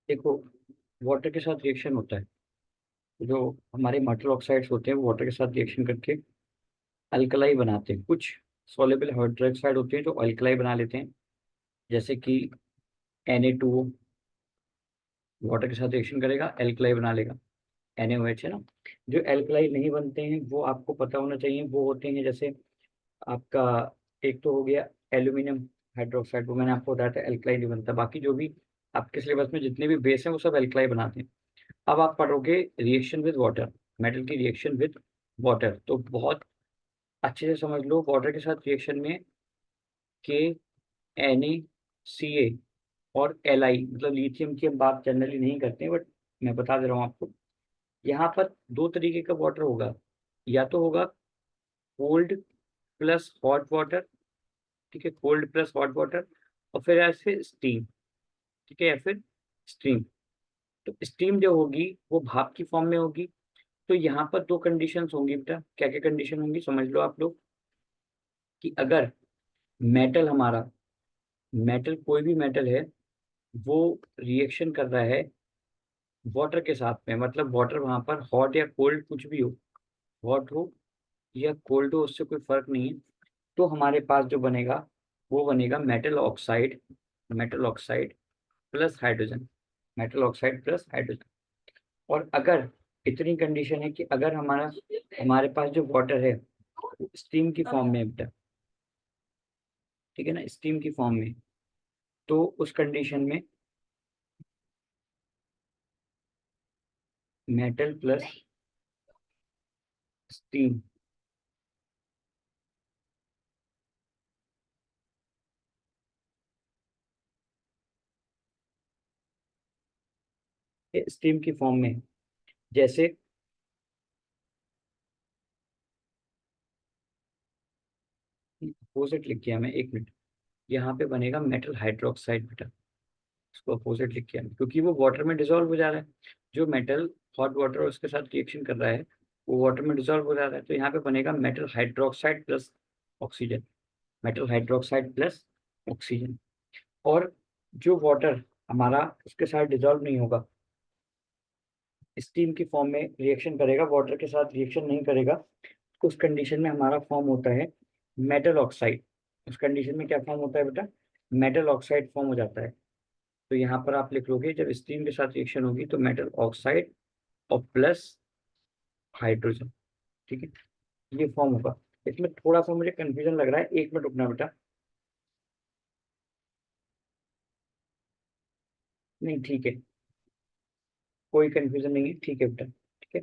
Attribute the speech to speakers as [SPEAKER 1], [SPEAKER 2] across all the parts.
[SPEAKER 1] देखो, वाटर के साथ रिएक्शन होता है। जो हमारे मेटल ऑक्साइड्स होते हैं वो वाटर के साथ रिएक्शन करके अल्कलाई बनाते हैं। कुछ सॉल्युबल हाइड्रोक्साइड होते हैं जो अल्कलाई बना लेते हैं, जैसे कि Na2 वाटर के साथ रिएक्शन करेगा, एल्कलाई बना लेगा, NaOH है ना। जो एल्कलाई नहीं बनते हैं वो आपको पता होना चाहिए, वो होते हैं जैसे आपका, एक तो हो गया एल्यूमिनियम हाइड्रोक्साइड, वो मैंने आपको बताया था एल्कलाई नहीं बनता। बाकी जो भी आपके सिलेबस में जितने भी बेस हैं वो सब एल्कलाई बनाते हैं। अब आप पढ़ोगे रिएक्शन विद वाटर, मेटल की रिएक्शन विद वाटर, तो बहुत अच्छे से समझ लो। वाटर के साथ रिएक्शन में के, Na, Ca और Li, मतलब लिथियम की हम बात जनरली नहीं करते हैं, बट मैं बता दे रहा हूँ आपको। यहाँ पर दो तरीके का वाटर होगा, या तो होगा कोल्ड प्लस हॉट वाटर, ठीक है, कोल्ड प्लस हॉट वाटर, और फिर ऐसे स्टीम, ठीक है, या फिर स्ट्रीम। तो स्टीम जो होगी वो भाप की फॉर्म में होगी। तो यहाँ पर दो कंडीशंस होंगी बेटा, क्या क्या कंडीशन होंगी समझ लो आप लोग। कि अगर मेटल हमारा, मेटल कोई भी मेटल है, वो रिएक्शन कर रहा है वाटर के साथ में, मतलब वाटर वहां पर हॉट या कोल्ड कुछ भी हो, हॉट हो या कोल्ड हो उससे कोई फर्क नहीं है, तो हमारे पास जो बनेगा वो बनेगा metal oxide, metal oxide plus hydrogen, metal oxide plus hydrogen. और अगर इतनी कंडीशन है कि अगर हमारे पास जो वाटर है स्टीम की फॉर्म में है बेटा, ठीक है ना, स्टीम की फॉर्म में, तो उस कंडीशन में मेटल प्लस स्टीम, स्टीम की फॉर्म में, जैसे अपोजिट लिख किया मैं, एक मिनट, यहाँ पे बनेगा मेटल हाइड्रोक्साइड बेटा, इसको अपोजिट लिख किया मैं, क्योंकि वो वाटर में डिसॉल्व हो जा रहा है। जो मेटल हॉट वाटर उसके साथ रिएक्शन कर रहा है वो वाटर में डिसॉल्व हो जा रहा है, तो यहाँ पे बनेगा metal hydroxide plus oxygen, metal hydroxide plus oxygen. और जो वाटर हमारा उसके साथ डिसॉल्व नहीं होगा, स्टीम की फॉर्म में रिएक्शन करेगा, वाटर के साथ रिएक्शन नहीं करेगा, उस कंडीशन में हमारा फॉर्म होता है मेटल ऑक्साइड। उस कंडीशन में क्या फॉर्म होता है बेटा, मेटल ऑक्साइड फॉर्म हो जाता है। तो यहाँ पर आप लिख लोगे जब स्टीम के साथ रिएक्शन होगी तो मेटल ऑक्साइड और प्लस हाइड्रोजन, ठीक है, ये फॉर्म होगा। इसमें थोड़ा सा मुझे कंफ्यूजन लग रहा है, एक मिनट रुकना बेटा। नहीं ठीक है, कोई कंफ्यूजन नहीं है, ठीक है बेटा, ठीक है,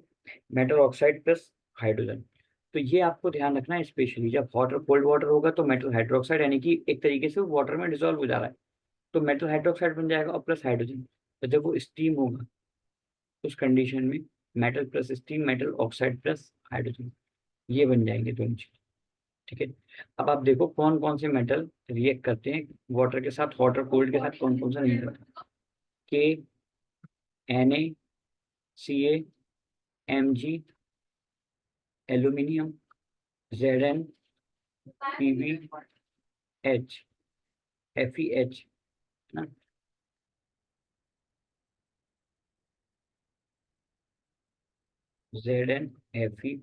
[SPEAKER 1] मेटल ऑक्साइड प्लस हाइड्रोजन। तो ये आपको ध्यान रखना है, स्पेशली जब हॉट और कोल्ड वाटर होगा तो मेटल हाइड्रोक्साइड यानी कि एक तरीके से वाटर में डिसॉल्व हो जा रहा है, तो मेटल हाइड्रोक्साइड बन जाएगा और प्लस हाइड्रोजन। तो जब वो स्टीम होगा उस कंडीशन में metal plus steam, metal oxide plus hydrogen, ये बन जाएंगे दोनों चीज, ठीक है। अब आप देखो कौन कौन से मेटल रिएक्ट करते हैं वाटर के साथ, हॉट और कोल्ड के साथ कौन कौन सा नहीं करता। के, Na, Ca, Mg, aluminium, Zn, Pb, H, FeH ना, Zn, Fe,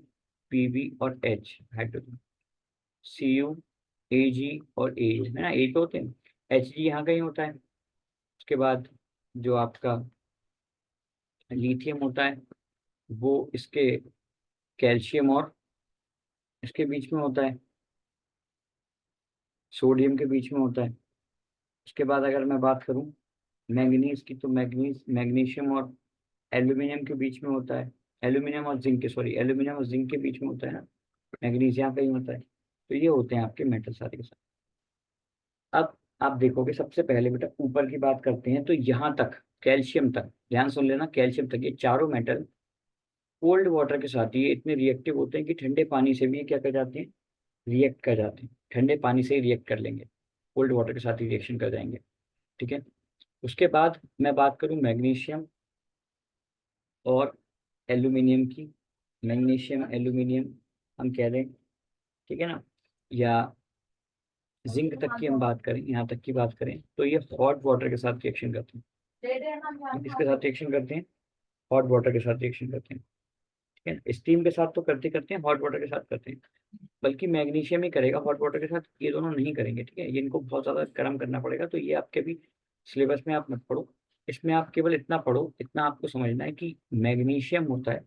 [SPEAKER 1] Pb और H हाइड्रोजन, Cu, Ag और A है ना, ए तो होते हैं, Hg यहाँ कहीं होता है। उसके बाद जो आपका लिथियम होता है वो इसके कैल्शियम और इसके बीच में होता है, सोडियम के बीच में होता है। उसके बाद अगर मैं बात करूं मैंगनीज की, तो मैग्नीशियम और एल्यूमिनियम के बीच में होता है, एल्यूमिनियम और जिंक के, सॉरी, एल्यूमिनियम और जिंक के बीच में होता है ना, मैग्नीज यहाँ कहीं होता है। तो ये होते हैं आपके मेटल सारे के साथ। अब आप देखोगे सबसे पहले बेटा ऊपर की बात करते हैं, तो यहाँ तक कैल्शियम तक ध्यान सुन लेना, कैल्शियम तक ये चारों मेटल कोल्ड वाटर के साथ ये इतने रिएक्टिव होते हैं कि ठंडे पानी से भी ये क्या कर जाते हैं, रिएक्ट कर जाते हैं, ठंडे पानी से ही रिएक्ट कर लेंगे, कोल्ड वाटर के साथ ही रिएक्शन कर जाएंगे, ठीक है। उसके बाद मैं बात करूं मैग्नीशियम और एल्यूमिनियम की, मैग्नीशियम एल्यूमिनियम हम कह दें, ठीक है ना, या जिंक तक की हम बात करें, यहाँ तक की बात करें, तो ये हॉट वाटर के साथ रिएक्शन करते हैं। किसके साथ रिएक्शन करते हैं? हॉट वाटर के साथ रिएक्शन करते हैं। ठीक है, स्टीम के साथ तो करते करते हैं, हॉट वाटर के साथ करते हैं। बल्कि मैग्नीशियम ही करेगा हॉट वाटर के साथ, ये दोनों नहीं करेंगे। ठीक है, ये इनको बहुत ज़्यादा गर्म करना पड़ेगा, तो ये आपके भी सिलेबस में आप मत पढ़ो। इसमें आप केवल इतना पढ़ो, इतना आपको समझना है कि मैग्नीशियम होता है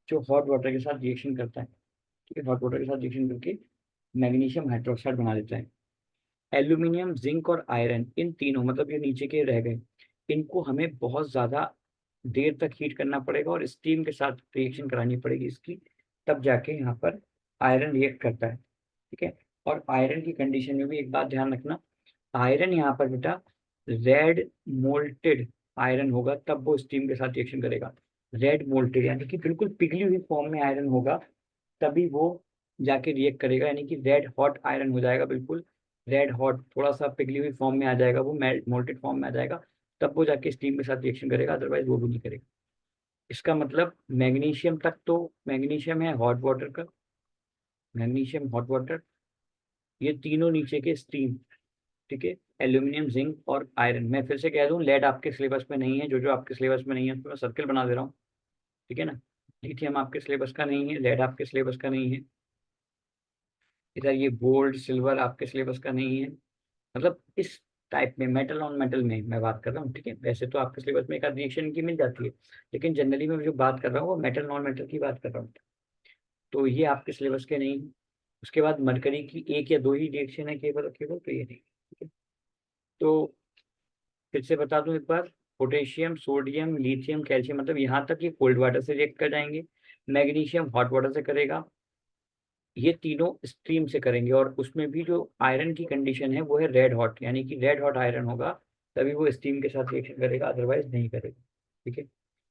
[SPEAKER 1] जो हॉट वाटर के साथ रिएक्शन करता है। ठीक है, हॉट वाटर के साथ रिएक्शन करके मैग्नीशियम हाइड्रोक्साइड बना देता है। एल्यूमिनियम, जिंक और आयरन, इन तीनों, मतलब ये नीचे के रह गए, इनको हमें बहुत ज़्यादा देर तक हीट करना पड़ेगा और स्टीम के साथ रिएक्शन करानी पड़ेगी इसकी, तब जाके यहाँ पर आयरन रिएक्ट करता है। ठीक है, और आयरन की कंडीशन में भी एक बात ध्यान रखना, आयरन यहाँ पर बेटा रेड मोल्टेड आयरन होगा, तब वो स्टीम के साथ रिएक्शन करेगा। रेड मोल्टेड यानी कि बिल्कुल पिघली हुई फॉर्म में आयरन होगा, तभी वो जाके रिएक्ट करेगा, यानी कि रेड हॉट आयरन हो जाएगा, बिल्कुल रेड हॉट, थोड़ा सा पिघली हुई फॉर्म में आ जाएगा, वो मोल्टेड फॉर्म में आ जाएगा, तब वो जाके स्टीम के साथ रिएक्शन करेगा, अदरवाइज वो भी नहीं करेगा। इसका मतलब मैग्नीशियम तक तो, मैग्नीशियम है हॉट वाटर का, मैग्नीशियम हॉट वाटर, ये तीनों नीचे के स्टीम। ठीक है, एल्यूमिनियम, जिंक और आयरन। मैं फिर से कह दूं, लेड आपके सिलेबस में नहीं है, जो जो आपके सिलेबस में नहीं है उसमें मैं सर्कल बना दे रहा हूँ। ठीक है ना, लिथियम आपके सिलेबस का नहीं है, लेड आपके सिलेबस का नहीं है, इधर ये गोल्ड सिल्वर आपके सिलेबस का नहीं है, मतलब इस टाइप में मेटल ऑन मेटल में मैं बात कर रहा हूँ। ठीक है, वैसे तो आपके सिलेबस में एक आध रिएक्शन की मिल जाती है, लेकिन जनरली मैं जो बात कर रहा हूँ वो मेटल नॉन मेटल की बात कर रहा हूँ। तो ये आपके सिलेबस के नहीं है। उसके बाद मरकरी की एक या दो ही रिएक्शन है केवल केवल, तो ये नहीं। ठीक है, तो फिर से बता दूं एक बार, पोटेशियम, सोडियम, लिथियम, कैल्शियम, मतलब यहाँ तक ये कोल्ड वाटर से रिएक्ट कर जाएंगे। मैग्नीशियम हॉट वाटर से करेगा, ये तीनों स्ट्रीम से करेंगे, और उसमें भी जो आयरन की कंडीशन है वो है रेड हॉट, यानी कि रेड हॉट आयरन होगा, तभी वो स्टीम के साथ रिएक्शन करेगा, अदरवाइज नहीं करेगा। ठीक है,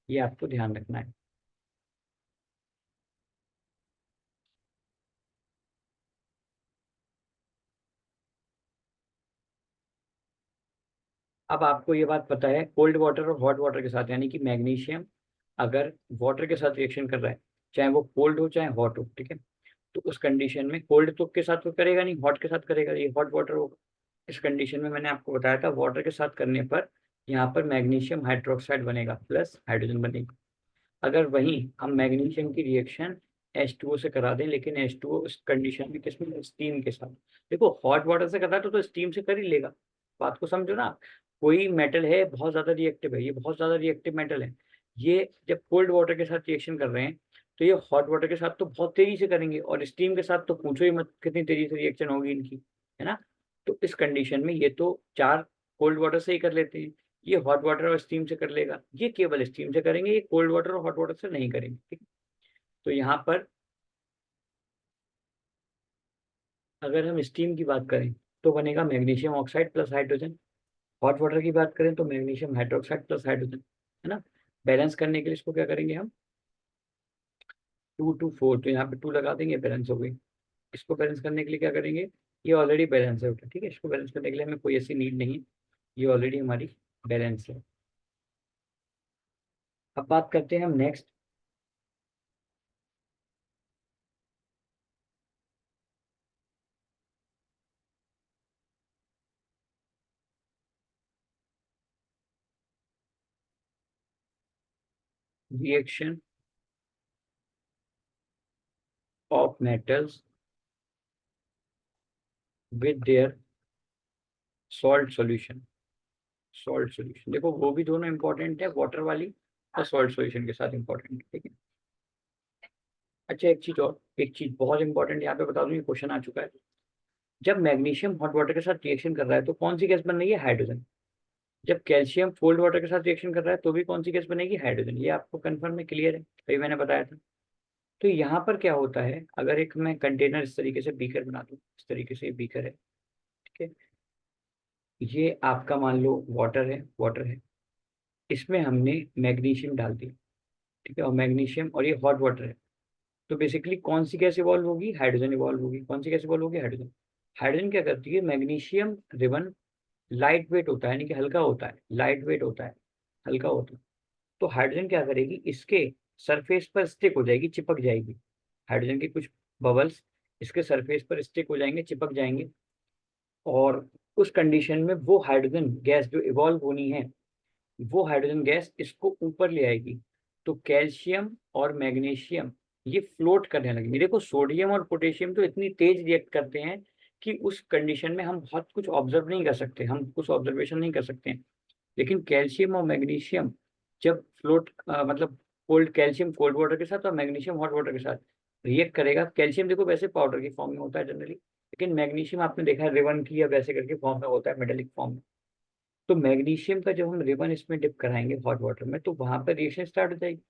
[SPEAKER 1] ये आपको ध्यान रखना है। अब आपको ये बात पता है, कोल्ड वाटर और हॉट वाटर के साथ, यानी कि मैग्नीशियम अगर वाटर के साथ रिएक्शन कर रहा है, चाहे वो कोल्ड हो चाहे हॉट हो, ठीक है, तो उस कंडीशन में कोल्ड तो के साथ तो करेगा नहीं, हॉट के साथ करेगा, ये हॉट वाटर होगा। इस कंडीशन में मैंने आपको बताया था, वाटर के साथ करने पर यहाँ पर मैग्नीशियम हाइड्रोक्साइड बनेगा प्लस हाइड्रोजन बनेगी। अगर वहीं हम मैग्नीशियम की रिएक्शन H2O से करा दें, लेकिन H2O उस कंडीशन में किसमें, स्टीम के साथ। देखो हॉट वाटर से कर रहा है तो स्टीम से कर ही लेगा, बात को समझो ना। कोई मेटल है बहुत ज्यादा रिएक्टिव है, ये बहुत ज्यादा रिएक्टिव मेटल है, ये जब कोल्ड वाटर के साथ रिएक्शन कर रहे हैं तो ये हॉट वाटर के साथ तो बहुत तेजी से करेंगे, और स्टीम के साथ तो पूछो ही मत कितनी तेजी से रिएक्शन होगी इनकी, है ना। तो इस कंडीशन में ये तो चार कोल्ड वाटर से ही कर लेते हैं, ये हॉट वाटर और स्टीम से कर लेगा, ये केवल स्टीम से करेंगे, ये कोल्ड वाटर और हॉट वाटर से नहीं करेंगे। ठीक, तो यहाँ पर अगर हम स्टीम की बात करें तो बनेगा magnesium oxide plus hydrogen, hot water की बात करें तो मैग्नीशियम हाइड्रोक्साइड प्लस हाइड्रोजन, है ना। बैलेंस करने के लिए इसको क्या करेंगे हम, 2 2 4, तो यहाँ पे 2 लगा देंगे, बैलेंस हो गई। इसको बैलेंस करने के लिए क्या करेंगे, ये ऑलरेडी बैलेंस है बेटा, ठीक है, इसको बैलेंस करने के लिए हमें कोई ऐसी नीड नहीं, ये ऑलरेडी हमारी बैलेंस है। अब बात करते हैं हम next, reaction of metals with their salt solution. Salt solution, देखो वो भी दोनों इंपॉर्टेंट है, वाटर वाली और सॉल्ट सॉल्यूशन के साथ इंपॉर्टेंट है। ठीक है, अच्छा एक चीज और, एक चीज बहुत इंपॉर्टेंट यहाँ पे बता दूं, ये क्वेश्चन आ चुका है। जब मैग्नीशियम हॉट वाटर के साथ रिएक्शन कर रहा है तो कौन सी गैस बन रही है, हाइड्रोजन। जब कैल्शियम कोल्ड वाटर के साथ रिएक्शन कर रहा है तो भी कौन सी गैस बनेगी, हाइड्रोजन। ये आपको कंफर्म है, क्लियर है, अभी मैंने बताया था। तो यहाँ पर क्या होता है, अगर एक मैं कंटेनर इस तरीके से बीकर बना दूं, इस तरीके से बीकर है, ठीक है, ये आपका मान लो वाटर है, वाटर है, इसमें हमने मैग्नीशियम डाल दिया, ठीक है, और मैग्नीशियम, और ये हॉट वाटर है, तो बेसिकली कौन सी गैस इवॉल्व होगी, हाइड्रोजन इवॉल्व होगी। कौन सी गैस इवॉल्व होगी, हाइड्रोजन। हाइड्रोजन क्या करती है, मैग्नीशियम रिबन लाइट वेट होता है, यानी कि हल्का होता है, लाइट वेट होता है, हल्का होता है। तो हाइड्रोजन क्या करेगी, इसके सरफेस पर स्टिक हो जाएगी, चिपक जाएगी, हाइड्रोजन के कुछ बबल्स इसके सरफेस पर स्टिक हो जाएंगे, चिपक जाएंगे, और उस कंडीशन में वो हाइड्रोजन गैस जो इवॉल्व होनी है, वो हाइड्रोजन गैस इसको ऊपर ले आएगी, तो कैल्शियम और मैग्नीशियम ये फ्लोट करने लगेंगे। देखो सोडियम और पोटेशियम तो इतनी तेज रिएक्ट करते हैं कि उस कंडीशन में हम बहुत कुछ ऑब्जर्व नहीं कर सकते, हम कुछ ऑब्जर्वेशन नहीं कर सकते हैं। लेकिन कैल्शियम और मैग्नीशियम जब फ्लोट मतलब कोल्ड कैल्शियम कोल्ड वाटर के साथ और मैग्नीशियम हॉट वाटर के साथ रिएक्ट करेगा। कैल्शियम देखो वैसे पाउडर की फॉर्म में होता है जनरली, लेकिन मैग्नीशियम आपने देखा है रिबन की या वैसे करके फॉर्म में होता है, मेटेलिक फॉर्म में। तो मैग्नीशियम का जब हम रिबन इसमें डिप कराएंगे हॉट वाटर में, तो वहां पर रिएक्शन स्टार्ट हो जाएगी,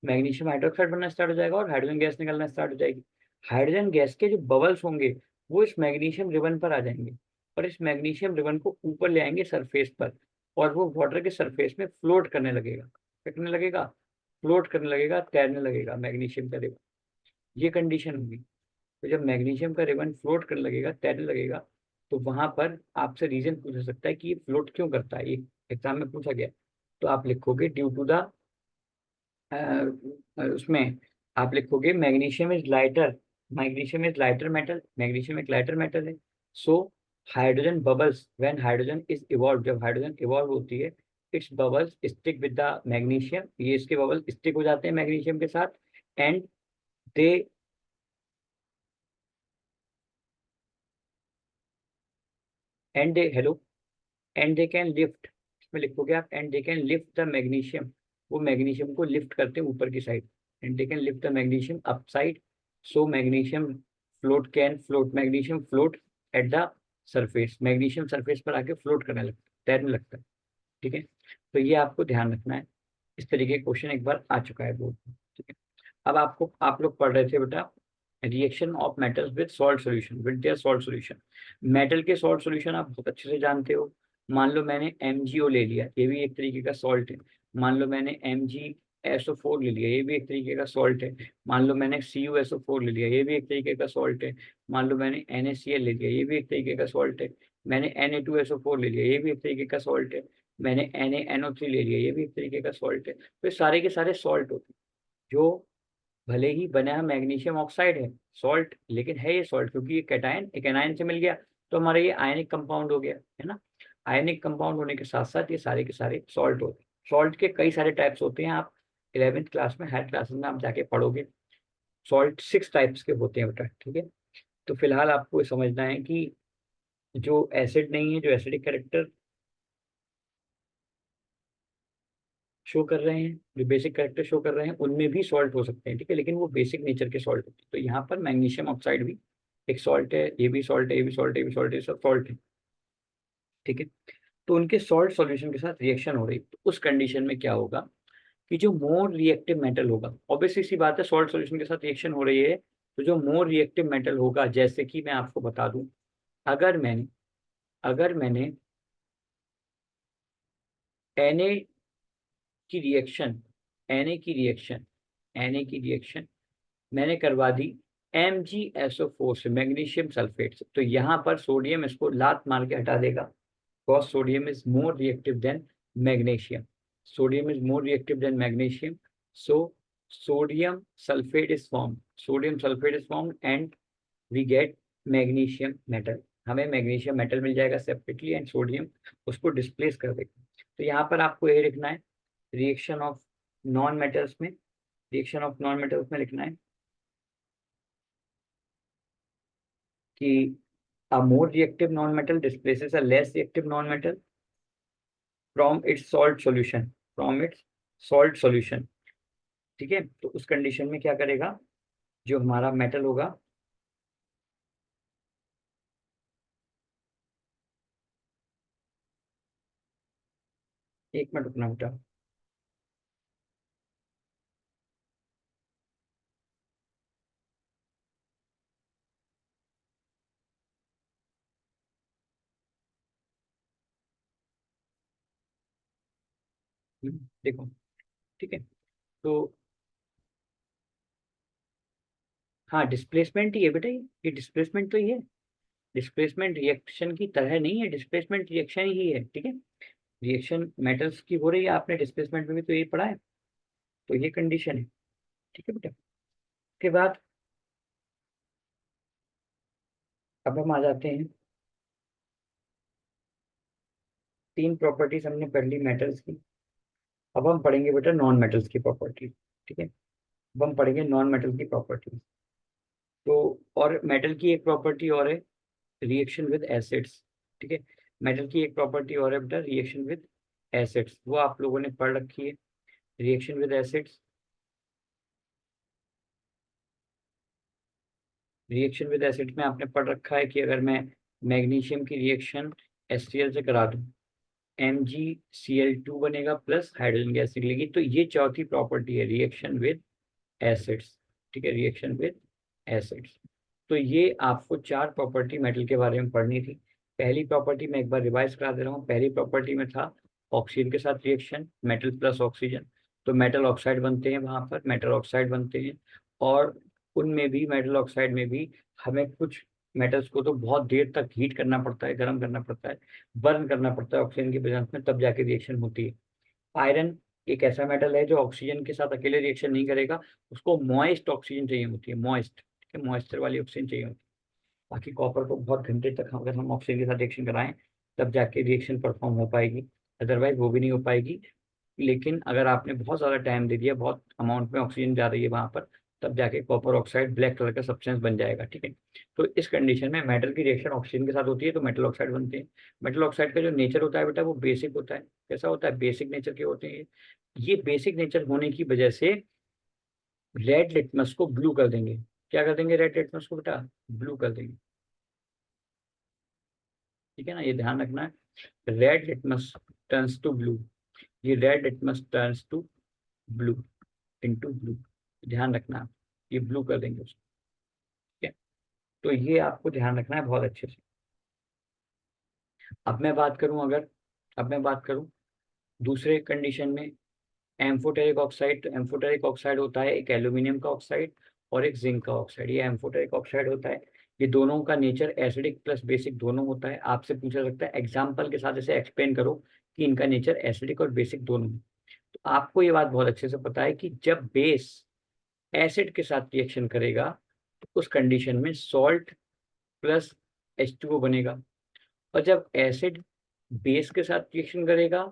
[SPEAKER 1] मैग्नीशियम हाइड्रोक्साइड बनना स्टार्ट हो जाएगा और हाइड्रोजन गैस निकलना स्टार्ट हो जाएगी। हाइड्रोजन गैस के जो बबल्स होंगे वो इस मैग्नीशियम रिबन पर आ जाएंगे और इस मैग्नीशियम रिबन को ऊपर ले आएंगे सरफेस पर, और वो वाटर के सरफेस में फ्लोट करने लगेगा। क्या करने लगेगा? फ्लोट करने लगेगा, तैरने लगेगा मैग्नीशियम का रिबन। ये कंडीशन होगी। तो जब मैग्नीशियम का रिबन फ्लोट करने लगेगा, तैरने लगेगा, तो वहां पर आपसे रीजन पूछा सकता है कि ये फ्लोट क्यों करता है, ये एग्जाम में पूछा गया। तो आप लिखोगे ड्यू टू द, उसमें आप लिखोगे magnesium is lighter, magnesium is lighter metal, magnesium एक लाइटर मेटल है। So hydrogen bubbles when hydrogen is evolve, जब हाइड्रोजन इवॉल्व होती है, it's bubbles stick with the magnesium, ये इसके बबल स्टिक हो जाते हैं मैग्नीशियम के साथ। And they and they hello and they can lift, इसमें लिखोगे आप and they can lift the magnesium, वो मैग्नीशियम को लिफ्ट करते हैं ऊपर की side. And they can lift the magnesium up side, so magnesium float can float, magnesium float at the surface, magnesium surface पर आके फ्लोट करने लगता है, तैरने लगता है। ठीक है, तो ये आपको ध्यान रखना है। इस तरीके का क्वेश्चन एक बार आ चुका है बोर्ड में। ठीक है, अब आपको, आप लोग पढ़ रहे थे बेटा reaction of metals with salt solution, with their salt solution. Metal के सॉल्ट सॉल्यूशन आप बहुत अच्छे से जानते हो। मान लो मैंने MgO ले लिया, ये भी एक तरीके का सॉल्ट है। मान लो मैंने MgSO4 ले लिया, ये भी एक तरीके का सॉल्ट है। मान लो मैंने CuSO4 ले लिया, ये भी एक तरीके का सॉल्ट है। मान लो मैंने NaCl ले लिया, ये भी एक तरीके का सॉल्ट है। मैंने Na2SO4 ले लिया, ये भी एक तरीके का सॉल्ट है। मैंने NaNO3 ले लिया, ये भी एक तरीके का सॉल्ट है। तो ये सारे के सारे सॉल्ट होते हैं, जो भले ही बना है मैग्नीशियम ऑक्साइड है सॉल्ट, लेकिन है ये सॉल्ट क्योंकि ये कैटायन एक एनायन से मिल गया, तो हमारा ये आयनिक कंपाउंड हो गया है ना। आयनिक कंपाउंड होने के साथ साथ ये सारे के सारे सॉल्ट होते हैं। सॉल्ट के कई सारे टाइप्स होते हैं, आप 11th क्लास में हायर क्लासेस में आप जाके पढ़ोगे। सॉल्ट 6 टाइप्स के होते हैं बेटा। ठीक है, तो फिलहाल आपको ये समझना है कि जो एसिड नहीं है, जो एसिडिक कैरेक्टर शो कर रहे हैं, जो बेसिक कैरेक्टर शो कर रहे हैं, उनमें भी सॉल्ट हो सकते हैं। ठीक है, लेकिन वो बेसिक नेचर के सॉल्ट होते हैं। तो यहाँ पर मैग्नीशियम ऑक्साइड भी एक सॉल्ट है, ये भी सॉल्ट है, ये भी सॉल्ट है, ये भी सॉल्ट है, ये सब सॉल्ट है। ठीक है, तो उनके सॉल्ट सॉल्यूशन के साथ रिएक्शन हो रही, तो उस कंडीशन में क्या होगा कि जो मोर रिएक्टिव मेटल होगा, ऑब्वियसली सी बात है सॉल्ट सॉल्यूशन के साथ रिएक्शन हो रही है, तो जो मोर रिएक्टिव मेटल होगा, जैसे कि मैं आपको बता दूं, अगर मैंने अगर मैंने Na की रिएक्शन Na की रिएक्शन मैंने करवा दी MgSO4 से, मैग्नीशियम सल्फेट से, तो यहाँ पर सोडियम इसको लात मार के हटा देगा, because sodium is more reactive than magnesium, sodium is more reactive than magnesium. So sodium sulphate is form and we get magnesium metal, हमें मैग्नीशियम मेटल मिल जाएगा सेपरेटली, एंड सोडियम उसको डिस्प्लेस कर देगा। तो यहाँ पर आपको ये लिखना है रिएक्शन ऑफ नॉन मेटल्स में, रिएक्शन ऑफ नॉन मेटल्स में लिखना है कि a more reactive non-metal displaces a less reactive non-metal from its salt solution, from its salt solution। ठीक है, तो उस कंडीशन में क्या करेगा, जो हमारा मेटल होगा, एक मिनट रुकना बेटा। देखो, ठीक है, तो हाँ डिस्प्लेसमेंट ही है बेटा, ये डिस्प्लेसमेंट तो ही है। डिस्प्लेसमेंट रिएक्शन की तरह नहीं है, डिस्प्लेसमेंट रिएक्शन ही है। ठीक है, रिएक्शन मेटल्स की हो रही है, आपने डिस्प्लेसमेंट में भी तो ये पढ़ा है, तो ये कंडीशन है। ठीक है बेटा, उसके बाद अब हम आ जाते हैं, 3 प्रॉपर्टीज हमने पढ़ ली मेटल्स की। अब हम पढ़ेंगे बेटा नॉन मेटल्स की प्रॉपर्टी। ठीक है, अब हम पढ़ेंगे नॉन मेटल की प्रॉपर्टी। तो और मेटल की एक प्रॉपर्टी और है, रिएक्शन विद एसिड्स। ठीक है, मेटल की एक प्रॉपर्टी और है बेटा, रिएक्शन विद एसिड्स, वो आप लोगों ने पढ़ रखी है। Reaction with acids, reaction with acid में आपने पढ़ रखा है कि अगर मैं मैग्नीशियम की रिएक्शन HCl से करा दूं, MgCl2 बनेगा प्लस हाइड्रोजन गैस निकलेगी। तो ये चौथी प्रॉपर्टी है, रिएक्शन विद एसिड्स। ठीक है, रिएक्शन विद एसिड्स। तो ये आपको चार प्रॉपर्टी मेटल के बारे में पढ़नी थी। पहली प्रॉपर्टी मैं एक बार रिवाइज करा दे रहा हूँ। पहली प्रॉपर्टी में था ऑक्सीजन के साथ रिएक्शन, मेटल प्लस ऑक्सीजन, तो मेटल ऑक्साइड बनते हैं, वहां पर मेटल ऑक्साइड बनते हैं। और उनमें भी, मेटल ऑक्साइड में भी हमें कुछ मेटल्स को तो बहुत देर तक हीट करना पड़ता है, गर्म करना पड़ता है, बर्न करना पड़ता है ऑक्सीजन की प्रेजेंस में, तब जाके रिएक्शन होती है। आयरन एक ऐसा मेटल है जो ऑक्सीजन के साथ अकेले रिएक्शन नहीं करेगा, उसको मॉइस्ट ऑक्सीजन चाहिए होती है, मॉइस्ट, ठीक है, मॉइस्चर वाली ऑक्सीजन चाहिए होती है। बाकी कॉपर को बहुत घंटे तक अगर हम ऑक्सीजन के साथ रिएक्शन कराएं तब जाके रिएक्शन परफॉर्म हो पाएगी, अदरवाइज वो भी नहीं हो पाएगी। लेकिन अगर आपने बहुत ज़्यादा टाइम दे दिया, बहुत अमाउंट में ऑक्सीजन जा रही है वहां पर, तब जाके कॉपर ऑक्साइड ब्लैक कलर का सब्सटेंस बन जाएगा। ठीक है, तो इस कंडीशन में मेटल की रिएक्शन ऑक्सीजन के साथ होती है तो मेटल ऑक्साइड बनते हैं। मेटल ऑक्साइड का जो नेचर होता है बेटा वो बेसिक होता है। कैसा होता है? बेसिक नेचर के होते हैं। ये बेसिक नेचर होने की वजह से रेड लिटमस को ब्लू कर देंगे। क्या कर देंगे? रेड लिटमस को बेटा ब्लू कर देंगे। ठीक है ना, ये ध्यान रखना है। Red litmus turns to blue, ये red litmus turns to blue, into blue, ध्यान रखना आप, ये ब्लू कर देंगे उसको। ठीक है, तो ये आपको ध्यान रखना है बहुत अच्छे से। अब मैं बात करूं, अगर अब मैं बात करूं दूसरे कंडीशन में, एम्फोटेरिक ऑक्साइड। तो एम्फोटेरिक ऑक्साइड होता है एक एल्यूमिनियम का ऑक्साइड और एक जिंक का ऑक्साइड। ये एम्फोटेरिक ऑक्साइड होता है, ये दोनों का नेचर एसिडिक प्लस बेसिक दोनों होता है। आपसे पूछा सकता है एग्जाम्पल के साथ इसे एक्सप्लेन करो कि इनका नेचर एसिडिक और बेसिक दोनों है। तो आपको ये बात बहुत अच्छे से पता है कि जब बेस एसिड के साथ रिएक्शन करेगा तो उस कंडीशन में सॉल्ट प्लस H2O बनेगा, और जब एसिड बेस के साथ रिएक्शन करेगा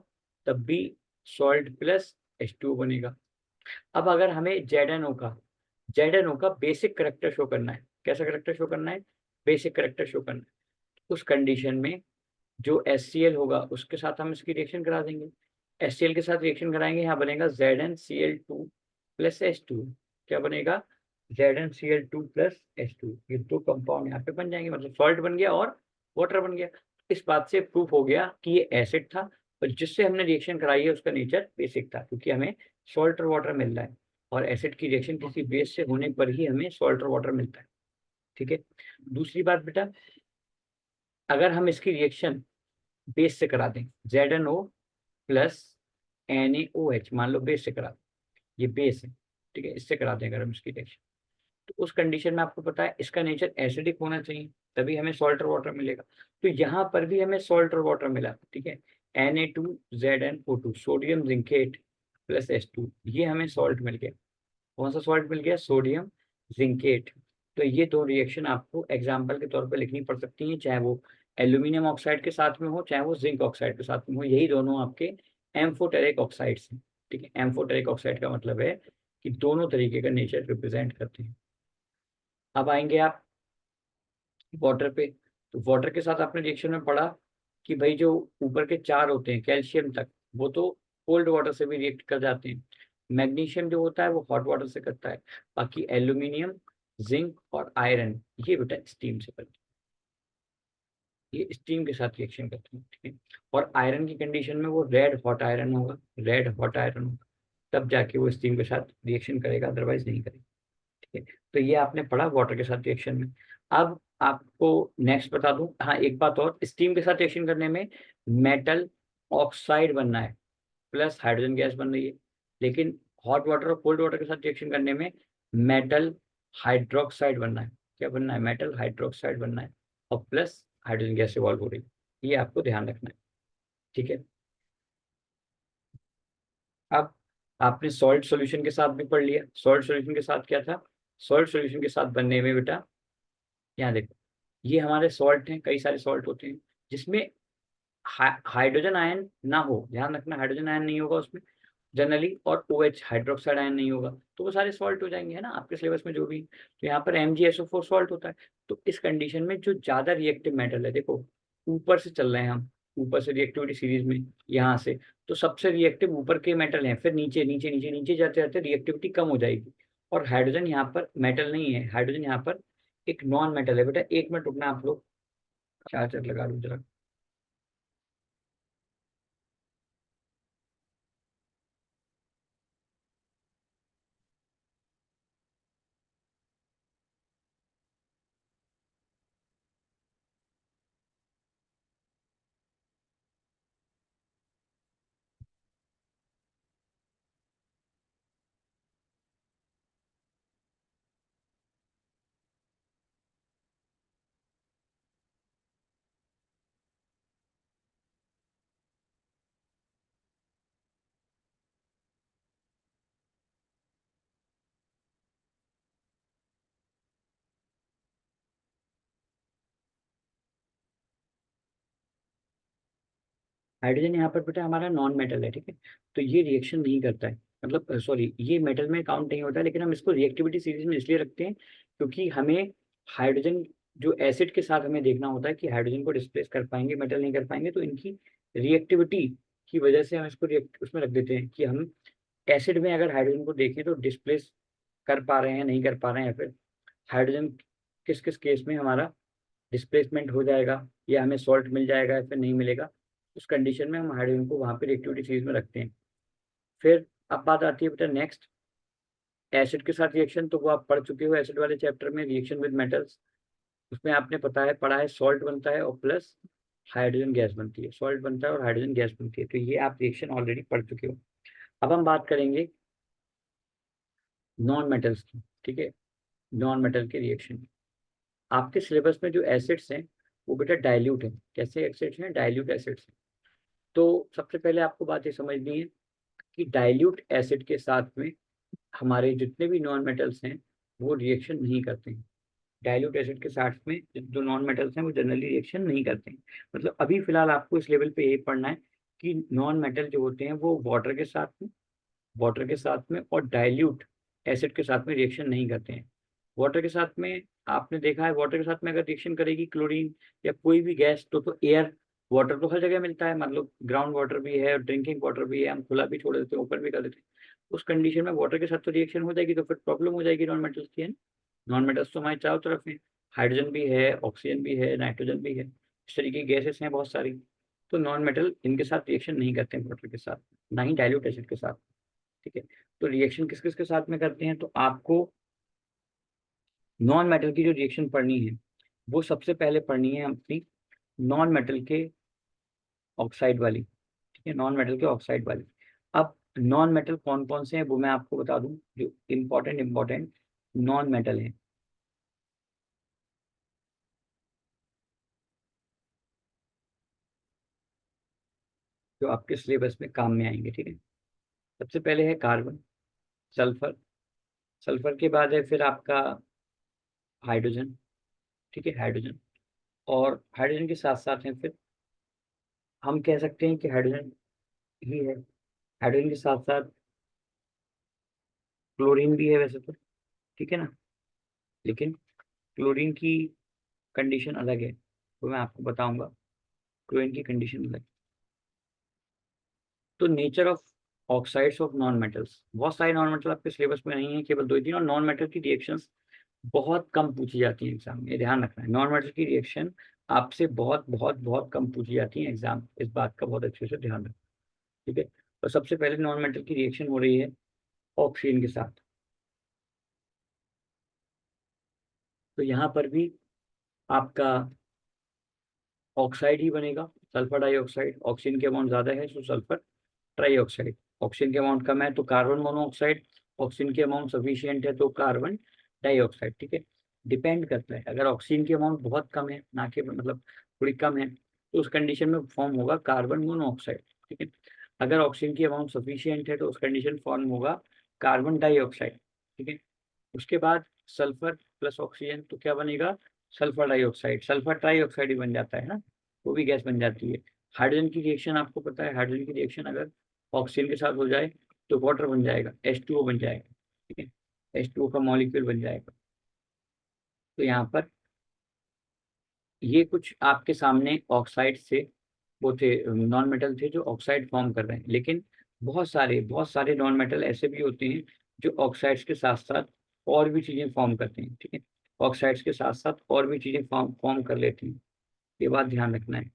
[SPEAKER 1] तब भी सॉल्ट प्लस H2O बनेगा। अब अगर हमें जेड एन ओ का बेसिक करेक्टर शो करना है, कैसा करेक्टर शो करना है? बेसिक करेक्टर शो करना है। उस कंडीशन में जो HCl होगा उसके साथ हम इसकी रिएक्शन करा देंगे। HCl के साथ रिएक्शन कराएंगे, यहाँ बनेगा ZnCl2 प्लस H2। क्या बनेगा? ZnCl2 plus H2। ये दो कंपाउंड यहाँ पे बन जाएंगे, मतलब सॉल्ट बन गया और वाटर बन गया। इस बात से प्रूफ हो गया कि ये एसिड था और जिससे हमने रिएक्शन कराई है उसका नेचर बेसिक था, क्योंकि हमें सॉल्ट और वाटर मिल रहा है, और एसिड की रिएक्शन किसी बेस से होने पर ही हमें सॉल्ट और वाटर मिलता है। ठीक है, दूसरी बात बेटा, अगर हम इसकी रिएक्शन बेस से करा दें, ZnO प्लस NaOH, मान लो बेस से करा दें, ये बेस है, ठीक है, इससे करा दें अगर हम इसकी रिएक्शन, तो उस कंडीशन में आपको पता है इसका नेचर एसिडिक होना चाहिए, तभी हमें सॉल्ट और वाटर मिलेगा। तो यहाँ पर भी हमें सॉल्ट और वाटर मिला। ठीक है, Na2ZnO2, sodium zincate plus H2, ये हमें सॉल्ट मिल गया। कौन सा सॉल्ट मिल गया? Sodium zincate. तो ये दो रिएक्शन आपको एग्जाम्पल के तौर पर लिखनी पड़ सकती हैं, चाहे वो एल्यूमिनियम ऑक्साइड के साथ में हो, चाहे वो जिंक ऑक्साइड के साथ में हो, यही दोनों आपके एम्फोटेरिक ऑक्साइड्स हैं। ठीक है, एम्फोटेरिक ऑक्साइड का मतलब है कि दोनों तरीके का नेचर रिप्रेजेंट करते हैं। अब आएंगे आप वाटर पे। तो वाटर के साथ आपने रिएक्शन में पढ़ा कि भाई जो ऊपर के चार होते हैं कैल्शियम तक, वो तो कोल्ड वाटर से भी रिएक्ट कर जाते हैं। मैग्नीशियम जो होता है वो हॉट वाटर से करता है। बाकी एल्यूमिनियम, जिंक और आयरन, ये बेटा स्टीम से करते हैं, ये स्टीम के साथ रिएक्शन करते हैं। ठीक है, और आयरन की कंडीशन में वो रेड हॉट आयरन होगा, रेड हॉट आयरन होगा, तब जाके वो स्टीम के साथ रिएक्शन करेगा, अदरवाइज नहीं करेगा। ठीक है, तो ये आपने पढ़ा वाटर के साथ रिएक्शन में। अब आपको नेक्स्ट बता दूं, हाँ एक बात और, स्टीम के साथ रिएक्शन करने में मेटल ऑक्साइड बनना है प्लस हाइड्रोजन गैस बन रही है, लेकिन हॉट वाटर और कोल्ड वाटर के साथ रिएक्शन करने में मेटल हाइड्रोक्साइड बनना है। क्या बनना है? मेटल हाइड्रोक्साइड बनना है, और प्लस हाइड्रोजन गैस इवॉल्व हो रही है, ये आपको ध्यान रखना है। ठीक है, अब आपने सॉल्ट सॉल्यूशन के साथ भी पढ़ लिया। सॉल्ट सॉल्यूशन के साथ क्या था? सॉल्ट सॉल्यूशन के साथ बनने में बेटा, यहाँ देखो, ये हमारे सॉल्ट हैं, कई सारे सॉल्ट होते हैं जिसमें हाइड्रोजन आयन ना हो, ध्यान रखना हाइड्रोजन आयन नहीं होगा उसमें। जनरली, और OH हाइड्रोक्साइड आयन नहीं होगा, तो वो सारे सॉल्ट हो जाएंगे, है ना, आपके सिलेबस में जो भी। तो यहाँ पर MgSO4 सॉल्ट होता है। तो इस कंडीशन में जो ज्यादा रिएक्टिव मेटल है, देखो ऊपर से चल रहे हैं हम, ऊपर से रिएक्टिविटी सीरीज में यहाँ से, तो सबसे रिएक्टिव ऊपर के मेटल हैं, फिर नीचे नीचे नीचे नीचे जाते जाते रिएक्टिविटी कम हो जाएगी। और हाइड्रोजन यहाँ पर मेटल नहीं है, हाइड्रोजन यहाँ पर एक नॉन मेटल है। बेटा 1 मिनट रुकना, आप लोग चार्जर लगा लो जरा। हाइड्रोजन यहाँ पर बेटा हमारा नॉन मेटल है, ठीक है। तो ये रिएक्शन नहीं करता है, मतलब सॉरी, ये मेटल में काउंट नहीं होता है, लेकिन हम इसको रिएक्टिविटी सीरीज में इसलिए रखते हैं क्योंकि हमें हाइड्रोजन जो एसिड के साथ हमें देखना होता है कि हाइड्रोजन को डिस्प्लेस कर पाएंगे, मेटल नहीं कर पाएंगे, तो इनकी रिएक्टिविटी की वजह से हम इसको रिएक्ट उसमें रख देते हैं कि हम एसिड में अगर हाइड्रोजन को देखें तो डिस्प्लेस कर पा रहे हैं, नहीं कर पा रहे हैं, या फिर हाइड्रोजन किस किस केस में हमारा डिस्प्लेसमेंट हो जाएगा, या हमें सॉल्ट मिल जाएगा या फिर नहीं मिलेगा। उस कंडीशन में हम हाइड्रोजन को वहाँ पे रिएक्टिविटी सीरीज में रखते हैं। फिर अब बात आती है बेटा नेक्स्ट, एसिड के साथ रिएक्शन, तो वो आप पढ़ चुके हो एसिड वाले चैप्टर में, रिएक्शन विद मेटल्स। उसमें आपने पढ़ा है सॉल्ट बनता है और प्लस हाइड्रोजन गैस बनती है, सॉल्ट बनता है और हाइड्रोजन गैस बनती है, तो ये आप रिएक्शन ऑलरेडी पढ़ चुके हो। अब हम बात करेंगे नॉन मेटल्स की, ठीक है, नॉन मेटल के रिएक्शन। आपके सिलेबस में जो एसिड्स हैं वो बेटा डाइल्यूट है। कैसे एसिड्स हैं? डाइल्यूट एसिड्स हैं। तो सबसे पहले आपको बात ये समझनी है कि डाइल्यूट एसिड के साथ में हमारे जितने भी नॉन मेटल्स हैं वो रिएक्शन नहीं करते हैं। डाइल्यूट एसिड के साथ में जो नॉन मेटल्स हैं वो जनरली रिएक्शन नहीं करते हैं। मतलब अभी फिलहाल आपको इस लेवल पे ये पढ़ना है कि नॉन मेटल जो होते हैं वो वाटर के साथ में और डाइल्यूट एसिड के साथ में रिएक्शन नहीं करते हैं। वाटर के साथ में आपने देखा है, वाटर के साथ में अगर रिएक्शन करेगी क्लोरीन या कोई भी गैस, तो एयर, वाटर तो हर जगह मिलता है, मतलब ग्राउंड वाटर भी है, ड्रिंकिंग वाटर भी है, हम खुला भी छोड़ देते हैं, ओपन भी कर देते हैं। उस कंडीशन में वाटर के साथ तो रिएक्शन हो जाएगी, तो फिर प्रॉब्लम हो जाएगी नॉन मेटल्स की, है। नॉन मेटल्स तो हमारे चारों तरफ है, हाइड्रोजन भी है, ऑक्सीजन भी है, नाइट्रोजन भी है, इस तरीके की गैसेस हैं बहुत सारी। तो नॉन मेटल इनके साथ रिएक्शन नहीं करते हैं वाटर के साथ, ना ही डाइल्यूट एसिड के साथ, ठीक है। तो रिएक्शन किस किस के साथ में करते हैं, तो आपको नॉन मेटल की जो रिएक्शन पढ़नी है वो सबसे पहले पढ़नी है अपनी नॉन मेटल के ऑक्साइड वाली, ठीक है, नॉन मेटल के ऑक्साइड वाली। अब नॉन मेटल कौन कौन से हैं वो मैं आपको बता दूं, जो इम्पोर्टेंट नॉन मेटल हैं, जो आपके सिलेबस में काम में आएंगे, ठीक है। सबसे पहले है कार्बन, सल्फर, सल्फर के बाद है फिर आपका हाइड्रोजन, ठीक है, हाइड्रोजन। और हाइड्रोजन के साथ साथ है फिर, हम कह सकते हैं कि हाइड्रोजन ही है, हाइड्रोजन के साथ साथ क्लोरीन भी है वैसे तो, ठीक है ना, लेकिन क्लोरीन की कंडीशन अलग है, तो मैं आपको बताऊंगा क्लोरीन की कंडीशन अलग। तो nature of oxides of non metals, बहुत सारे नॉन मेटल आपके सिलेबस में नहीं है, केवल 2 ही 3, और नॉन मेटल की रिएक्शंस बहुत कम पूछी जाती है एग्जाम में, ये ध्यान रखना है, नॉन मेटल की रिएक्शन आपसे बहुत बहुत बहुत कम पूछी जाती है एग्जाम, इस बात का बहुत अच्छे से ध्यान रखना, ठीक है। तो सबसे पहले नॉन मेटल की रिएक्शन हो रही है ऑक्सीजन के साथ, तो यहाँ पर भी आपका ऑक्साइड ही बनेगा, सल्फर डाइऑक्साइड, ऑक्सीजन के अमाउंट ज्यादा है तो सल्फर ट्राइऑक्साइड, ऑक्सीजन के अमाउंट कम है तो कार्बन मोनोऑक्साइड, ऑक्सीजन के अमाउंट सफिशिएंट है तो कार्बन डाइऑक्साइड, ठीक है। डिपेंड करता है, अगर ऑक्सीजन की अमाउंट बहुत कम है, ना कि मतलब थोड़ी कम है, तो उस कंडीशन में फॉर्म होगा कार्बन मोनोऑक्साइड, ठीक है। अगर ऑक्सीजन की अमाउंट सफिशिएंट है तो उस कंडीशन फॉर्म होगा कार्बन डाइऑक्साइड, ठीक है। उसके बाद सल्फर प्लस ऑक्सीजन तो क्या बनेगा, सल्फर डाइऑक्साइड, सल्फर ट्राइऑक्साइड ही बन जाता है ना, वो भी गैस बन जाती है। हाइड्रोजन की रिएक्शन आपको पता है, हाइड्रोजन की रिएक्शन अगर ऑक्सीजन के साथ हो जाए तो वाटर बन जाएगा, H2O बन जाएगा, ठीक है, H2O का मॉलिक्यूल बन जाएगा। तो यहाँ पर ये कुछ आपके सामने ऑक्साइड से वो थे, नॉन मेटल थे जो ऑक्साइड फॉर्म कर रहे हैं, लेकिन बहुत सारे नॉन मेटल ऐसे भी होते हैं जो ऑक्साइड्स के साथ साथ और भी चीजें फॉर्म करते हैं, ठीक है, ऑक्साइड्स के साथ साथ और भी चीजें फॉर्म फॉर्म कर लेती हैं, ये बात ध्यान रखना है।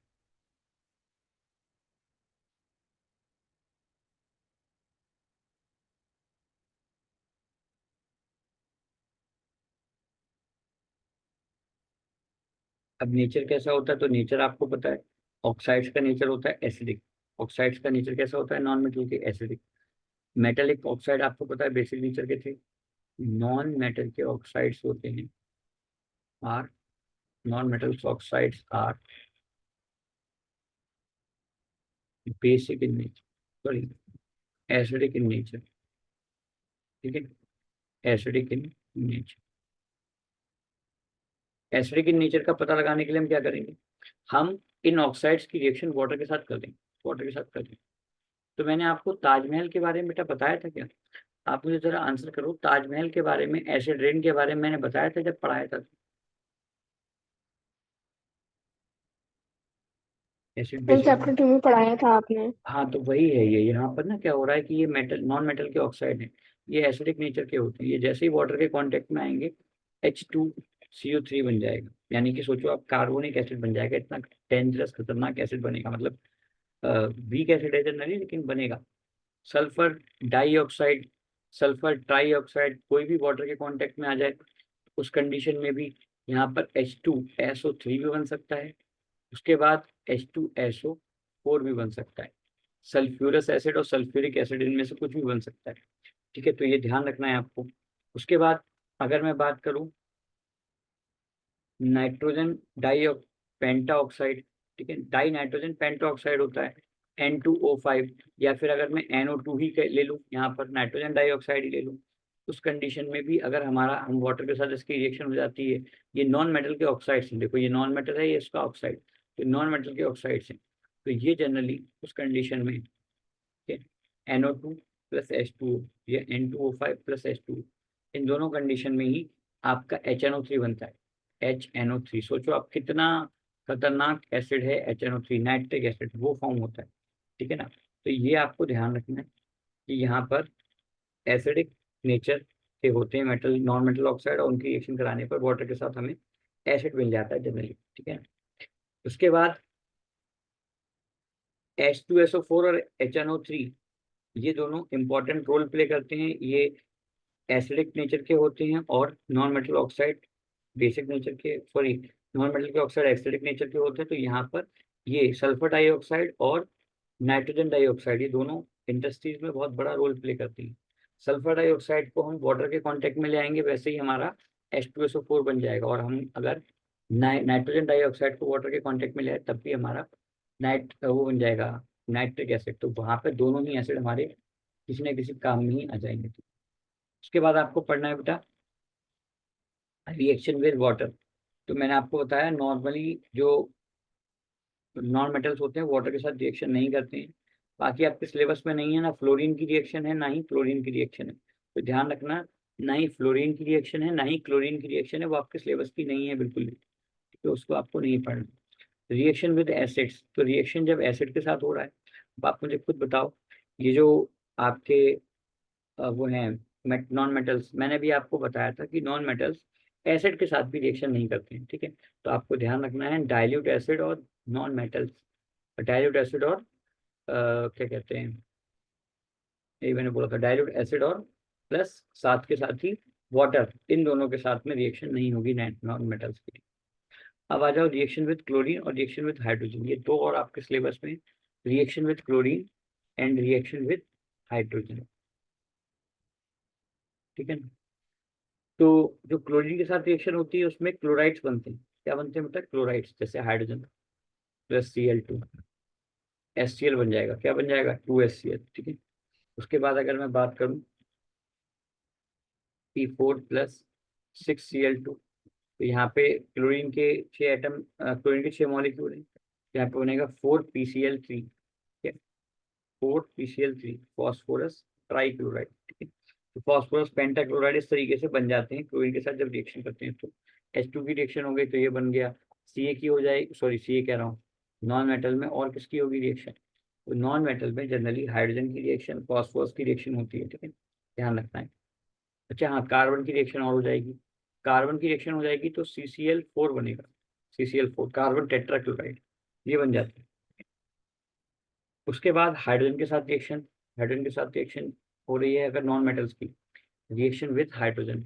[SPEAKER 1] अब नेचर कैसा होता है, तो नेचर आपको पता है, ऑक्साइड्स का नेचर होता है एसिडिक। ऑक्साइड्स का नेचर कैसा होता है नॉन मेटल के, एसिडिक। मेटेलिक ऑक्साइड आपको पता है बेसिक नेचर के थे। नॉन मेटल के ऑक्साइड्स होते हैं are, non metals oxides are basic in nature, sorry, acidic in nature, ठीक है, acidic in nature. Acidic in nature का पता लगाने के लिए हम क्या करेंगे, हम इन ऑक्साइड्स की रिएक्शन वाटर के साथ कर देंगे, वाटर के साथ कर देंगे। तो मैंने आपको ताजमहल के बारे में बेटा बताया था क्या? आप मुझे जरा आंसर करो, ताजमहल के बारे में, एसिड रेन के बारे में मैंने बताया था जब पढ़ाया था, एसिड
[SPEAKER 2] कल
[SPEAKER 1] बेसिस।
[SPEAKER 2] चैप्टर 2 में पढ़ाया था आपने।
[SPEAKER 1] हाँ तो वही है, ये यहाँ पर ना क्या हो रहा है कि ये मेटल, नॉन मेटल के ऑक्साइड हैं, ये एसिडिक नेचर के होते हैं, ये जैसे ही वाटर के कांटेक्ट में आएंगे H2CO3 बन जाएगा, यानी कि सोचो आप कार्बोनिक एसिड बन जाएगा, इतना डेंजरस खतरनाक एसिड बनेगा, मतलब वीक एसिड है जनरली लेकिन बनेगा। सल्फर डाइऑक्साइड, सल्फर ट्राईऑक्साइड कोई भी वाटर के कांटेक्ट में आ जाए, उस कंडीशन में भी यहाँ पर H2SO3 भी बन सकता है, उसके बाद H2SO4 भी बन सकता है, सल्फ्यूरस एसिड और सल्फ्यूरिक एसिड इनमें से कुछ भी बन सकता है, ठीक है, तो ये ध्यान रखना है आपको। उसके बाद अगर मैं बात करूं नाइट्रोजन डाई पेंटा ऑक्साइड, ठीक है, डाई नाइट्रोजन पेंटा ऑक्साइड होता है N2O5, या फिर अगर मैं NO2 ही ले लूँ, यहाँ पर नाइट्रोजन डाइऑक्साइड ही ले लूँ, उस कंडीशन में भी अगर हमारा हम वाटर के साथ इसकी रिएक्शन हो जाती है, ये नॉन मेटल के ऑक्साइड्स हैं, देखो ये नॉन मेटल है, ये इसका ऑक्साइड, तो नॉन मेटल के ऑक्साइड्स हैं, तो ये जनरली उस कंडीशन में, ठीक है, NO2 प्लस H2O या N2O5 प्लस H2O, इन दोनों कंडीशन में ही आपका HNO3 बनता है। HNO3 सोचो आप कितना खतरनाक एसिड है, HNO3 नाइट्रिक एसिड वो फॉर्म होता है, ठीक है ना। तो ये आपको ध्यान रखना है कि यहाँ पर एसिडिक नेचर के होते हैं मेटल, नॉन मेटल ऑक्साइड, और उनकी रिएक्शन कराने पर वाटर के साथ हमें एसिड मिल जाता है जनरली, ठीक है ना। उसके बाद H2SO4 और HNO3 ये दोनों इंपॉर्टेंट रोल प्ले करते हैं, ये एसिडिक नेचर के होते हैं, और non metal oxide basic nature के, सॉरी, नॉन मेटल के ऑक्साइड एसिडिक नेचर के होते हैं, तो यहाँ पर ये सल्फर डाइऑक्साइड और नाइट्रोजन डाइऑक्साइड ये दोनों इंडस्ट्रीज में बहुत बड़ा रोल प्ले करती हैं। सल्फर डाइऑक्साइड को हम वाटर के कांटेक्ट में ले आएंगे, वैसे ही हमारा H2SO4 बन जाएगा, और हम अगर नाइट्रोजन डाइऑक्साइड को वाटर के कांटेक्ट में ले आए तब भी हमारा वो बन जाएगा नाइट्रिक एसिड, तो वहाँ पे दोनों ही एसिड हमारे किसी न किसी काम में ही आ जाएंगे। उसके बाद आपको पढ़ना है बेटा रिएक्शन विद वाटर। तो मैंने आपको बताया नॉर्मली जो नॉन मेटल्स होते हैं वाटर के साथ रिएक्शन नहीं करते हैं, बाकी आपके सिलेबस में नहीं है ना फ्लोरीन की रिएक्शन है ना ही क्लोरीन की रिएक्शन है, तो ध्यान रखना, ना ही फ्लोरीन की रिएक्शन है ना ही क्लोरीन की रिएक्शन है, वो आपके सिलेबस की नहीं है बिल्कुल भी, तो उसको आपको नहीं पढ़ना। रिएक्शन विद एसिड्स, तो रिएक्शन जब एसिड के साथ हो रहा है, अब आप मुझे खुद बताओ, ये जो आपके वो हैं नॉन मेटल्स, मैंने भी आपको बताया था कि नॉन मेटल्स एसिड के साथ भी रिएक्शन नहीं करते हैं, ठीक है, तो आपको ध्यान रखना है डाइल्यूट एसिड और नॉन मेटल्स, डाइल्यूट एसिड और क्या कहते हैं, यही मैंने बोला था, डाइल्यूट एसिड और प्लस साथ के साथ ही वाटर, इन दोनों के साथ में रिएक्शन नहीं होगी नॉन मेटल्स की। अब आ जाओ रिएक्शन विद क्लोरीन और रिएक्शन विद हाइड्रोजन, ये दो और आपके सिलेबस में, reaction with chlorine and reaction with hydrogen, ठीक है ना। तो जो क्लोरीन के साथ रिएक्शन होती है उसमें क्लोराइड्स बनते हैं, क्या बनते हैं बेटा, क्लोराइड्स, जैसे हाइड्रोजन प्लस Cl2, HCl बन जाएगा, क्या बन जाएगा, 2HCl, ठीक है। उसके बाद अगर मैं बात करूं P4 + 6Cl2, तो यहाँ पे क्लोरीन के 6 एटम, क्लोरीन के 6 मॉलिक्यूल हैं, यहाँ पे बनेगा 4PCl3, ठीक है, 4PCl3 फॉस्फोरस ट्राईक्लोराइड, ठीक है। तो फॉस्फोरस पेंटाक्लोराइड इस तरीके से बन जाते हैं क्लोरीन के साथ जब रिएक्शन करते हैं। तो H2 की रिएक्शन हो गई तो ये बन गया। Ca की हो जाएगी, सॉरी Ca कह रहा हूँ, नॉन मेटल में और किसकी होगी रिएक्शन? तो नॉन मेटल में जनरली हाइड्रोजन की रिएक्शन, फॉस्फोरस की रिएक्शन होती है, ठीक है, ध्यान रखना है। अच्छा हाँ, कार्बन की रिएक्शन और हो जाएगी। कार्बन की रिएक्शन हो जाएगी तो CCl4 बनेगा, CCl4 कार्बन टेट्राक्लोराइड, ये बन जाता है। उसके बाद हाइड्रोजन के साथ रिएक्शन, हाइड्रोजन के साथ रिएक्शन हो रही है अगर नॉन मेटल्स की, reaction with hydrogen,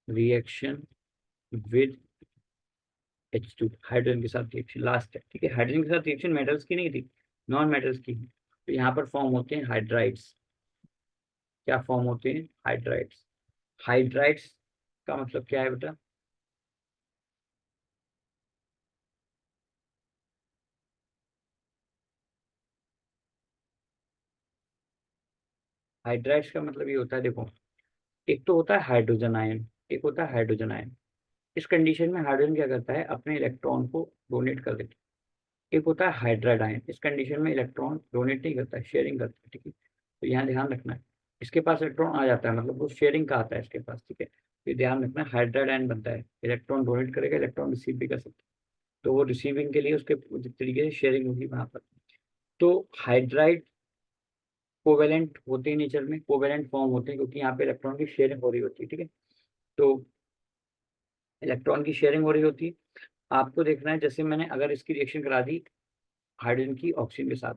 [SPEAKER 1] reaction with H2, hydrogen के साथ रिएक्शन लास्ट है, ठीक है। हाइड्रोजन के साथ रिएक्शन मेटल्स की नहीं थी, नॉन मेटल्स की। तो यहाँ पर फॉर्म होते हैं हाइड्राइड्स। क्या फॉर्म होते हैं? हाइड्राइड्स। हाइड्राइड्स का मतलब क्या है बेटा? हाइड्राइड्स का मतलब ये होता है, देखो, एक तो होता है हाइड्रोजन आयन, एक होता है हाइड्रोजन आयन। इस कंडीशन में हाइड्रोजन क्या करता है, अपने इलेक्ट्रॉन को डोनेट कर देता है। एक होता है हाइड्राइड आयन, इस कंडीशन में इलेक्ट्रॉन डोनेट नहीं करता है, शेयरिंग करता है, ठीक है। तो यहाँ ध्यान रखना है, इसके पास इलेक्ट्रॉन आ जाता है, मतलब वो शेयरिंग का आता है इसके पास, ठीक है। तो ध्यान रखना, हाइड्राइड आयन बनता है, इलेक्ट्रॉन डोनेट करेगा, इलेक्ट्रॉन रिसीव भी कर सकता है। तो वो रिसीविंग के लिए उसके तरीके से शेयरिंग होगी वहां पर। तो हाइड्राइड कोवेलेंट होते हैं नेचर में, कोवेलेंट फॉर्म होते हैं क्योंकि यहाँ पे इलेक्ट्रॉन की शेयरिंग हो रही होती है, ठीक है। तो इलेक्ट्रॉन की शेयरिंग हो रही होती है। आपको देखना है, जैसे मैंने अगर इसकी रिएक्शन करा दी हाइड्रोजन की ऑक्सीजन के साथ,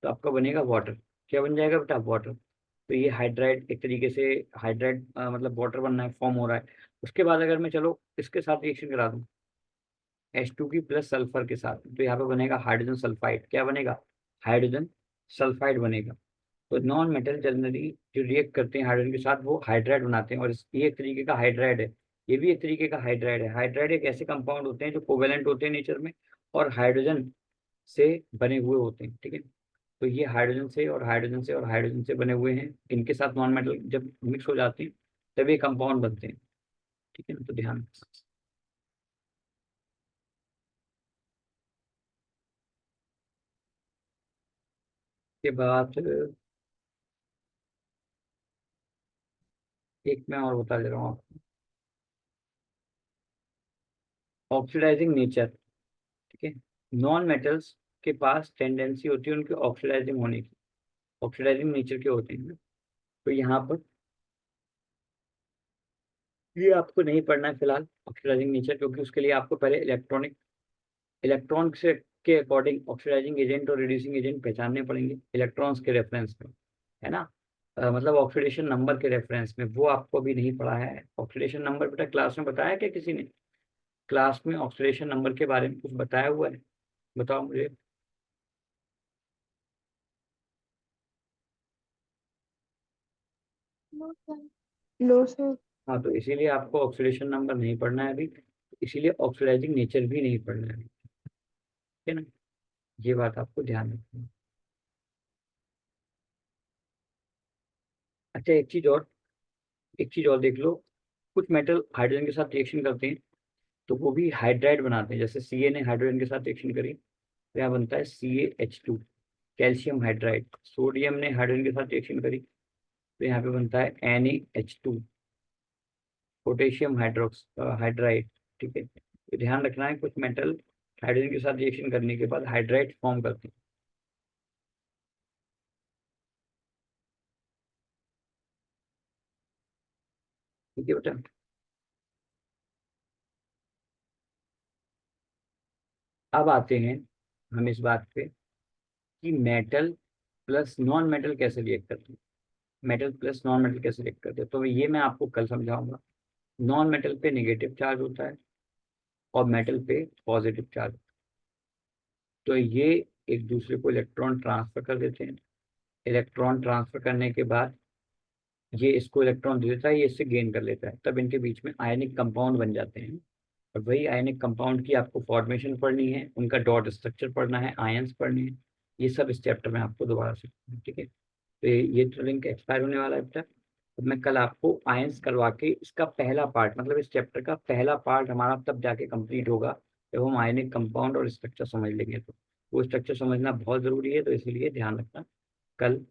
[SPEAKER 1] तो आपका बनेगा वाटर। क्या बन जाएगा बेटा? वाटर। तो ये हाइड्राइड एक तरीके से, हाइड्राइड मतलब वाटर बनना है, फॉर्म हो रहा है। उसके बाद अगर मैं चलो इसके साथ रिएक्शन करा दूं H2 की प्लस सल्फर के साथ, तो यहाँ पे बनेगा हाइड्रोजन सल्फाइड। क्या बनेगा? हाइड्रोजन सल्फाइड बनेगा। तो नॉन मेटल जनरली जो रिएक्ट करते हैं हाइड्रोजन के साथ वो हाइड्राइड बनाते हैं, और ये एक तरीके का हाइड्राइड है, ये भी एक तरीके का हाइड्राइड है। हाइड्राइड एक ऐसे कंपाउंड होते हैं जो कोवेलेंट होते हैं नेचर में और हाइड्रोजन से बने हुए होते हैं, ठीक है। तो ये हाइड्रोजन से और हाइड्रोजन से और हाइड्रोजन से बने हुए हैं, इनके साथ नॉन मेटल जब मिक्स हो जाते हैं तब ये कंपाउंड बनते हैं, ठीक है ना। तो ध्यान रखना। के बाद एक मैं और बता दे रहा हूँ आपको, ऑक्सीडाइजिंग नेचर, ठीक है। नॉन मेटल्स के पास टेंडेंसी होती है उनके ऑक्सीडाइजिंग होने की, ऑक्सीडाइजिंग नेचर के होते हैं। तो यहाँ पर ये आपको नहीं पढ़ना है फिलहाल ऑक्सीडाइजिंग नेचर, क्योंकि उसके लिए आपको पहले इलेक्ट्रॉन से के अकॉर्डिंग ऑक्सीडाइजिंग एजेंट और रिड्यूसिंग एजेंट पहचानने पड़ेंगे इलेक्ट्रॉन्स के रेफरेंस में, है ना। मतलब ऑक्सीडेशन नंबर के रेफरेंस में, वो आपको अभी नहीं पढ़ा है। ऑक्सीडेशन नंबर बेटा क्लास में बताया क्या किसी ने? क्लास में ऑक्सीडेशन नंबर के बारे में कुछ बताया हुआ है? बताओ मुझे।
[SPEAKER 2] No sir.
[SPEAKER 1] हाँ, तो इसीलिए आपको ऑक्सीडेशन नंबर नहीं पढ़ना है अभी, इसीलिए ऑक्सीडाइजिंग नेचर भी नहीं पढ़ना है अभी, ठीक है ना। ये बात आपको ध्यान रखनी है। अच्छा एक चीज और देख लो, कुछ मेटल हाइड्रोजन के साथ रिएक्शन करते हैं तो वो भी हाइड्राइड बनाते हैं। जैसे Ca ने हाइड्रोजन के साथ रिएक्शन करी तो यहाँ बनता है CaH2, कैल्शियम हाइड्राइड। सोडियम ने हाइड्रोजन के साथ रिएक्शन करी तो यहाँ पे बनता है NaH2, पोटेशियम हाइड्रोक्स हाइड्राइड, ठीक है। तो ध्यान रखना है, कुछ मेटल हाइड्रोजन के साथ रिएक्शन करने के बाद हाइड्राइड फॉर्म करते हैं, ठीक है बेटा। अब आते हैं हम इस बात पे कि मेटल प्लस नॉन मेटल कैसे रिएक्ट करते हैं, मेटल प्लस नॉन मेटल कैसे रिएक्ट करते हैं, तो ये मैं आपको कल समझाऊंगा। नॉन मेटल पे नेगेटिव चार्ज होता है और मेटल पे पॉजिटिव चार्ज। तो ये एक दूसरे को इलेक्ट्रॉन ट्रांसफर कर देते हैं, इलेक्ट्रॉन ट्रांसफर करने के बाद ये इसको इलेक्ट्रॉन दे देता है, ये इससे गेन कर लेता है, तब इनके बीच में आयनिक कंपाउंड बन जाते हैं। और वही आयनिक कंपाउंड की आपको फॉर्मेशन पढ़नी है, उनका डॉट स्ट्रक्चर पढ़ना है, आयंस पढ़ने हैं। ये सब इस चैप्टर में आपको दोबारा से पढ़ना है, ठीक है। तो ये तो लिंक एक्सपायर होने वाला है बेटा। अब मैं कल आपको आयंस करवा के इसका पहला पार्ट, मतलब इस चैप्टर का पहला पार्ट हमारा तब जाके कंप्लीट होगा जब हम आयनिक कंपाउंड और स्ट्रक्चर समझ लेंगे। तो वो स्ट्रक्चर समझना बहुत जरूरी है, तो इसीलिए ध्यान रखना कल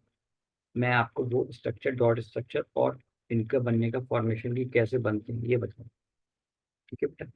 [SPEAKER 1] मैं आपको वो स्ट्रक्चर, डॉट स्ट्रक्चर और इनका बनने का फॉर्मेशन भी कैसे बनते हैं ये बताऊँ। ठीक है बेटा।